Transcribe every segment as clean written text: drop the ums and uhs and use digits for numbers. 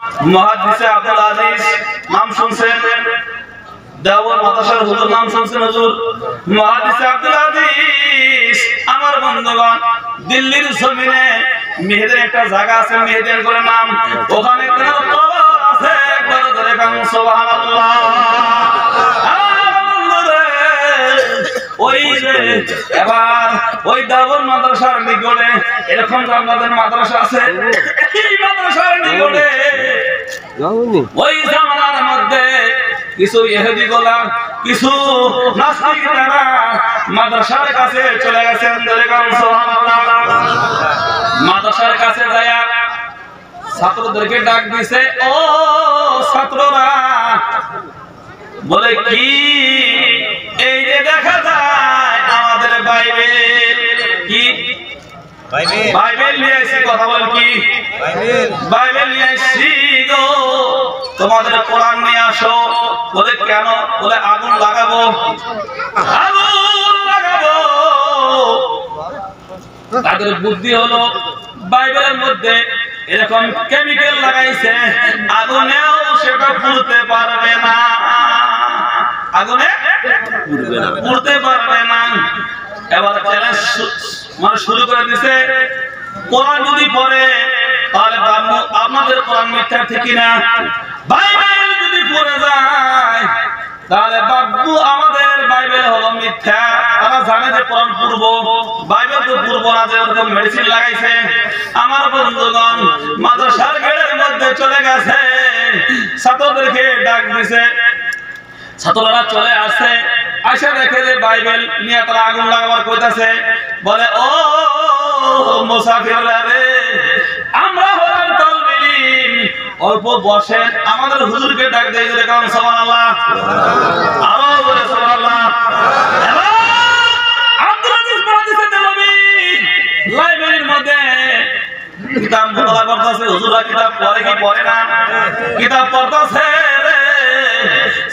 মুহাদ্দিস আব্দুল আজিজ নাম শুনছেন? দেওবন্দ মাদ্রাসার হুজুর নাম শুনছেন? হুজুর মুহাদ্দিস আব্দুল আজিজ আমার বন্ধুগণ, দিল্লির জমিনে মেহেদের একটা জায়গা আছে, মেহেদের করে নাম, ওখানে একটা কবর আছে। একবার ধরে কাম সুবহানাল্লাহ। ওই যে এবার ওই দেওবন্দ মাদ্রাসার নিকটে এরকম আমাদের মাদ্রাসা আছে, এই মাদ্রাসার নিকটে ওই জামানার মধ্যে কিছু ইহুদি গোলাম, কিছু নাস্তিক তারা মাদ্রাসার কাছে চলে গেছেন। মাদ্রাসার কাছে যায় ছাত্রদেরকে ডাক দিছে, ও ছাত্ররা, বলে কি এই যে দেখা যায় আমাদের বাইবেল, কি বাইবেল নিয়ে এসে কথা বল, কি বাইবেল নিয়ে এসছি গো, তোমাদের কোরআন নিয়ে আসো। বলে কেন? বলে আগুন লাগাবো, আগুন লাগাবো। তাদের বুদ্ধি হলো বাইবেলের মধ্যে এরকম কেমিক্যাল লাগাইছে, আগুনেও সেটা পুড়তে পারবে না, আগুনে পুড়তে পারবে না। এবার চ্যালেঞ্জ মানে শুরু করে দিছে, কোরআন যদি পড়ে তাহলে আপনাদের কোরআন মিথ্যা, ঠিক না? বাইবেল যদি পড়ে যায় তাহলে বাবু আমাদের বাইবেল হলো মিথ্যা। তারা জানে যে কোরআন পূর্ব, বাইবেল তো পূর্ব না, যে ওরকম মেডিসিন লাগাইছে। আমার বন্ধুগণ মাদ্রাসার গেটের মধ্যে চলে গেছে, ছাত্রদেরকে ডাক দিছে, ছাত্ররা চলে আসে, আসে দেখে যে বাইবেল নিয়ে তারা আগুন লাগাবার কইতাছে। বলে ও মুসাফিররা রে, আমরা হলাম তালবেল ইলম, অল্প বসেন, আমাদের হুজুরকে ডাক দেই, যে কারণ সুবহানাল্লাহ, আরো বলে সুবহানাল্লাহ। এবার আব্দুল আজিজ মুহাদ্দিস দেলবি লাইব্রেরির মধ্যে কিতাব মোতালা করতেছে। হুজুররা কিতাব পড়ে কি পড়ে না? কিতাব পড়তেছে রে।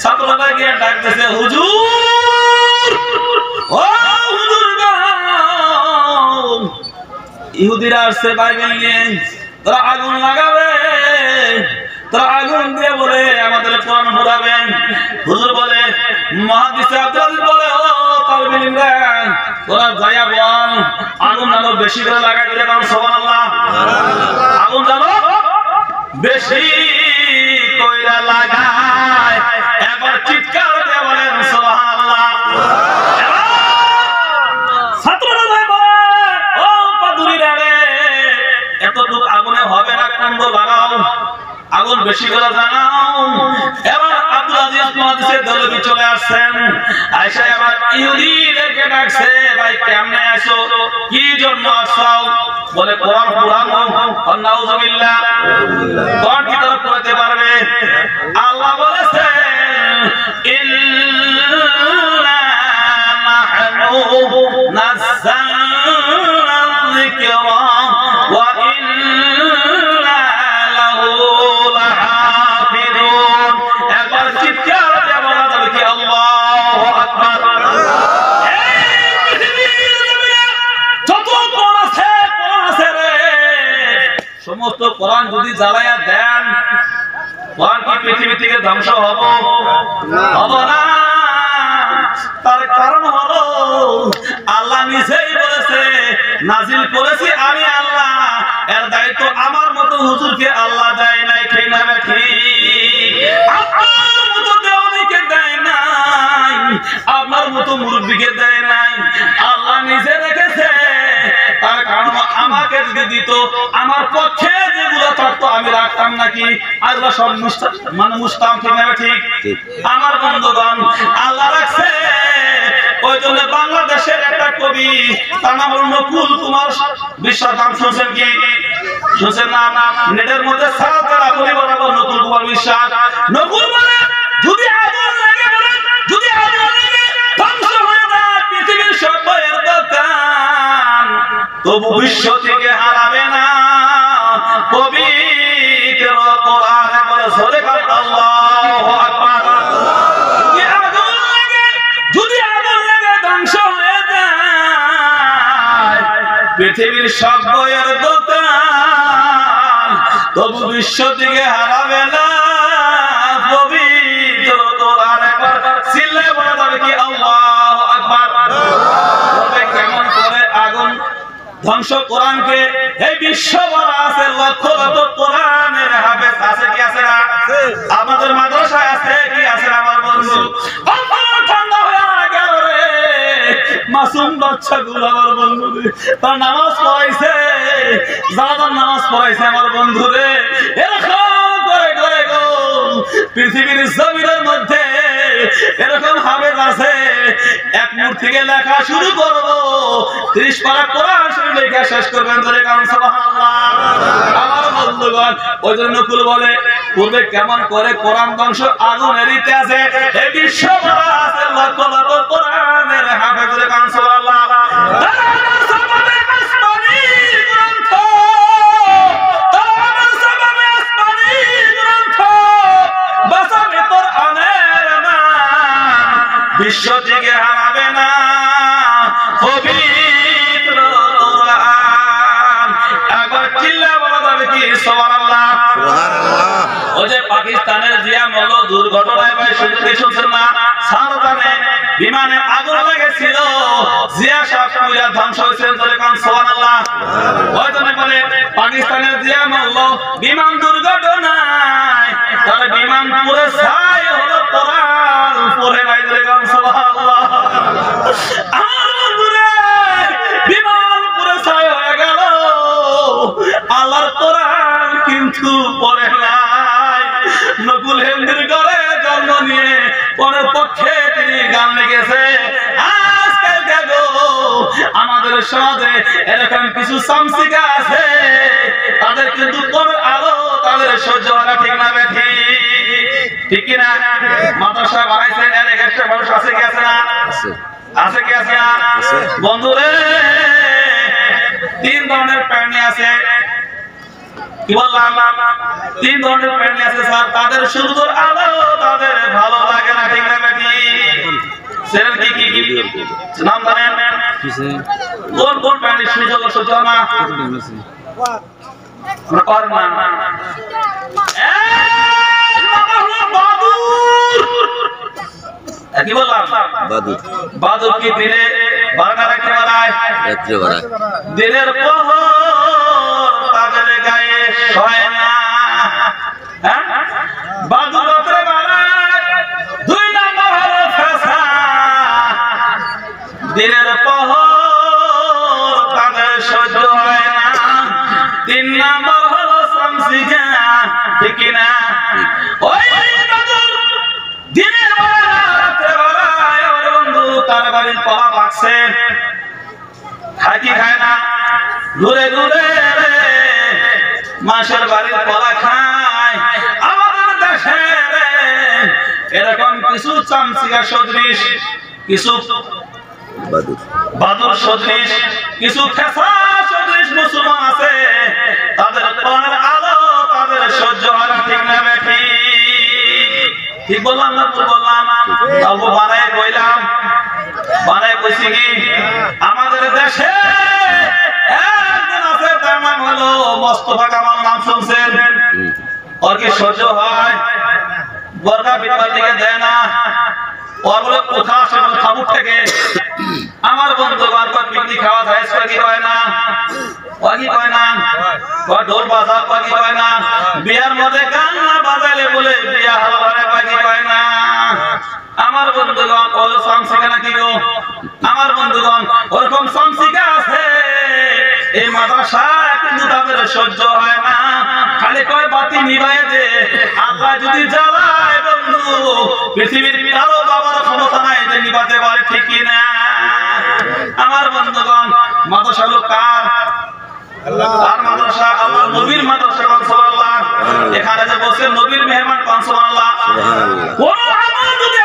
ছাত্ররা গিয়ে ডাকতেছে, হুজুর, ও হুজুর গো, ইহুদিরা আসছে বাইবেল নিয়ে, তারা আগুন লাগাবে, তারা আগুন দিয়ে বলে আমাদের কোরআন পোড়াবেন। হুজুর বলে, মুহাদ্দিস আব্দুল আজিজ বলে, ও তালবেল ইলমরা, তোরা যাইয়া বল আগুন যেন বেশি করে লাগাই দিলে, কারণ সুবহানাল্লাহ, আগুন যেন বেশি কইরা লাগায়। এবার চিৎকার দিয়ে বলেন সুবহানাল্লাহ। ছাত্ররা বলে, ও পাদুরিরা রে, এতটুকু আগুনে হবে না, কুণ্ড লাগাও, আগুন বেশি করে জানাও। এবার আব্দুল আজিজ মুহাদ্দিস দেলবি চলে আসছেন, আয়েশা এবার ইহুদিদেরকে ডাকছে, ভাই কেমনে আসো, কি জন্য আসছো? বলে কোরআন পুরানো। নাউজুবিল্লাহ, কোরআন কি তারা পড়তে পারবে? আল্লাহ বলেছেন, ইন্না নাহনু নাযালনা যিকরা ওয়া ইন্না লাহু লাহাফিজুন। একবার চিৎকার দিয়ে বলা যাবে কি আল্লাহু আকবার। সমস্ত কোরআন যদি জ্বালায়া দেন, কোরআন কি পৃথিবী থেকে ধ্বংস হবে না? তার কারণ হলো আল্লাহ নিজেই বলেছে, নাজিল করেছি আমি আল্লাহ, এর দায়িত্ব আমার মতো হুজুরকে আল্লাহ দেয় নাই, ঠিক না? ঠিক, আপনার মতো দেওয়ানিকে দেয় নাই, আপনার মতো মুরব্বীকে দেয় নাই, আল্লাহ নিজে রেখেছে। তার কারণ আমাকে যদি দিত, আমার পক্ষে যেগুলো থাকতো আমি রাখতাম নাকি? আল্লাহ সব মানে মুস্তাম, ঠিক না? ঠিক। আমার বন্ধুগণ আল্লাহ রাখছে। ওই জন্য বাংলাদেশের একটা কবি, তার নাম হল নকুল কুমার বিশ্বাস, নাম শুনছেন কি? শুনছেন না? নেটের মধ্যে সারাতের আপনি বরাবর নকুল কুমার বিশ্বাস। নকুল বলে, যদি আগুন লাগে, বলে যদি আগুন লাগে ধ্বংস হয়ে যায় পৃথিবীর সব বইয়ের দোকান, তবু বিশ্ব থেকে হারাবে না পবিত্র কোরআন। বলে সরে কাল আল্লাহু আকবার। যদি আগুন লাগে ধ্বংস হয়ে যায় পৃথিবীর সব বইয়ের দোকান, তবু বিশ্ব দিকে হারাবে না পবিত্র কোরআন। একবার চিল্লায়ে বলা যাবে কি আল্লাহু আকবার। তবে কেমন করে আগুন ধ্বংস কোরআনকে, এই বিশ্ব ভরা আছে লক্ষ লক্ষ কোরআনের হাফেজ আছে কি আছে না? আমাদের মাদ্রাসায় আছে কি আছে না? আমার বন্ধু ঠান্ডা হয়ে গেল রে, মাসুম বাচ্চাগুলো আমার বন্ধু রে, তার নামাজ পড়াইছে, জানাজার নামাজ পড়াইছে আমার বন্ধু রে। এরকম করে করে গো পৃথিবীর জমিনের মধ্যে এরকম হাফেজ আছে, এক মুঠ থেকে লেখা শুরু করবো 30 পারা কোরআন শরীফ লেখা শেষ করবেন ধরে কারণ সুবহানাল্লাহ। আমার বন্ধুগণ ওই জন্য নকুল বলে পূর্বে কেমন করে কোরআন ধ্বংস আগুনের ইতিহাসে এই বিশ্ব ভরা আছে লক্ষ লক্ষ কোরআনের হাফেজ ধরে কারণ সুবহানাল্লাহ। বিশ্ব দিকে হারাবে না পবিত্র কোরআন। একবার চিল্লা বলা যাবে কি সুবহানাল্লাহ সুবহানাল্লাহ। ওই যে পাকিস্তানের জিয়া মল্ল দুর্ঘটনায় ভাই শুনছেন না, সারদানে বিমানে আগুন লেগেছিল, জিয়া সাহেব পুরা ধ্বংস হয়েছেন ধরে কারণ সুবহানাল্লাহ। ওই জন্য বলে পাকিস্তানের জিয়া মল্ল বিমান দুর্ঘটনায় তার বিমান পুরো ছাই হলো কোরআন পড়ে নাই ধরে কারণ সুবহানাল্লাহ। বিমান পুরো ছাই হয়ে গেল, আল্লাহর কোরআন কিন্তু পড়ে নাই। নকুল হেমদির ঘরে জন্ম নিয়ে পরের পক্ষে তিনি গান লিখেছে। আজকাল দেখো আমাদের সমাজে এরকম কিছু সামসিকা আছে, তাদের কিন্তু কোন আলো তাদের সহ্য হয় না, ঠিক না বেঠি? ঠিক কি না? মাদ্রাসা বানাইছেন, এর একটা মানুষ আছে কি আছে না? আছে কি আছে না? বন্ধুরে 3 ধরনের প্রাণী আছে, কি বললাম? 3 ধরনের প্রাণী আছে স্যার, তাদের সূর্যের আলো তাদের ভালো লাগে না, ঠিক না বেটি? সেটার কি কি কি নাম জানেন? কোন কোন প্রাণী সূর্য সহ্য না? আর না কি বললাম? বাদুর কি দিনে 12টা রাখতে পারায়, রাত্রে বাড়ায়, দিনের প্রহর তাদের গায়ে শোয় না। হ্যাঁ, বাদুর রাত্রে বাড়ায়, 2 নম্বর হলো ফেসা, দিনের প্রহর তাদের সহ্য হয় না, 3 নম্বর হলো সামসিকা, ঠিক না? ওই বাদুর দিনে তার বাড়ির কলা পাকছে, খায় কি খায় না? ঘুরে ঘুরে মাসের বাড়ির কলা খায়। আমাদের দেশে এরকম কিছু চামচিকা সদৃশ, কিছু বাদুর সদৃশ, কিছু খেসা সদৃশ মুসলমান আছে, তাদের কোরআনের আলো তাদের সহ্য হয় না, ঠিক না বেঠি? ঠিক বললাম না তো বললাম? গল্প বানায় কইলাম, বানায় কইছি কি? আমাদের দেশে একজন আছে, তার নাম হলো মোস্তফা কামাল, নাম শুনছেন? ওর কি সহ্য হয়? বর্গা বিটার দিকে দেয় না, ওর বলে কোথা আসে খাবুর থেকে। আমার বন্ধু বারবার পিকনি খাওয়া যায়, কি হয় না? ওয়াগি কয় না, ঢোল বাজা ওয়াগি কয় না, বিয়ার মধ্যে গান না বাজাইলে বলে বিয়া হালবারে ওয়াগি কয় না। আমার বন্ধুগণ ওই সামসিকা নাকি গো? আমার বন্ধুগণ ওরকম সামসিকা আছে, এই মাদ্রাসা কিন্তু তাদের সহ্য হয় না, খালি কয় বাতি নিভাইয়ে দে। আল্লাহ যদি জ্বালায় বন্ধু, পৃথিবীর কারো বাবার ক্ষমতা নাই যে নিভাতে পারে, ঠিক কি না? আমার বন্ধুগণ মাদ্রাসা হলো কার? আর মাদ্রাসা আল্লাহ নবীর মাদ্রাসা, সুবহানাল্লাহ। এখানে যে বসে নবীর মেহমান, সুবহানাল্লাহ। কোন আমল যদি